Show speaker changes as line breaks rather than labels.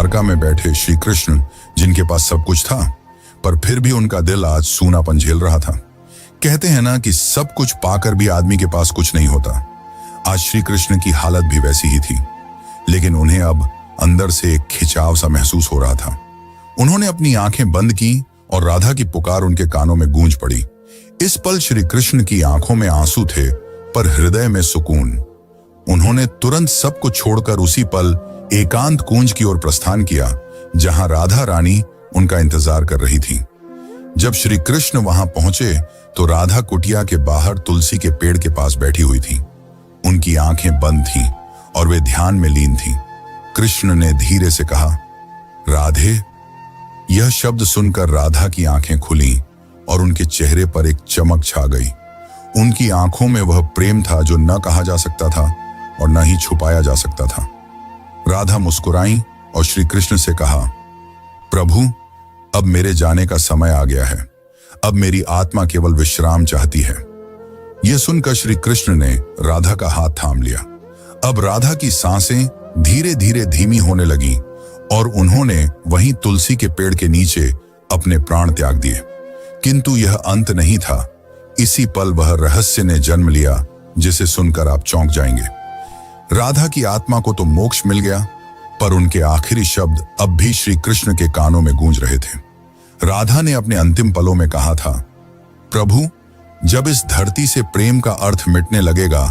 द्वारका में बैठे श्री कृष्ण, जिनके पास सब कुछ था, पर फिर भी उनका दिल आज सूनापन झेल रहा था। कहते हैं ना कि सब कुछ पाकर भी आदमी के पास कुछ नहीं होता। आज श्री कृष्ण की हालत भी वैसी ही थी, लेकिन उन्हें अब अंदर से एक खिंचाव सा महसूस हो रहा था। उन्होंने अपनी आंखें बंद की और राधा की पुकार उनके कानों में गूंज पड़ी। इस पल श्री कृष्ण की आंखों में आंसू थे, पर हृदय में सुकून। उन्होंने तुरंत सब कुछ छोड़कर उसी पल एकांत कुंज की ओर प्रस्थान किया, जहां राधा रानी उनका इंतजार कर रही थी। जब श्री कृष्ण वहां पहुंचे तो राधा कुटिया के बाहर तुलसी के पेड़ के पास बैठी हुई थी। उनकी आंखें बंद थीं और वे ध्यान में लीन थीं। कृष्ण ने धीरे से कहा, राधे। यह शब्द सुनकर राधा की आंखें खुली और उनके चेहरे पर एक चमक छा गई। उनकी आंखों में वह प्रेम था जो न कहा जा सकता था और न ही छुपाया जा सकता था। राधा मुस्कुराई और श्री कृष्ण से कहा, प्रभु, अब मेरे जाने का समय आ गया है। अब मेरी आत्मा केवल विश्राम चाहती है। यह सुनकर श्री कृष्ण ने राधा का हाथ थाम लिया। अब राधा की सांसें धीरे धीरे धीमी होने लगी और उन्होंने वहीं तुलसी के पेड़ के नीचे अपने प्राण त्याग दिए। किंतु यह अंत नहीं था। इसी पल वह रहस्य ने जन्म लिया जिसे सुनकर आप चौंक जाएंगे। राधा की आत्मा को तो मोक्ष मिल गया, पर उनके आखिरी शब्द अब भी श्री कृष्ण के कानों में गूंज रहे थे। राधा ने अपने अंतिम पलों में कहा था, प्रभु, जब इस धरती से प्रेम का अर्थ मिटने लगेगा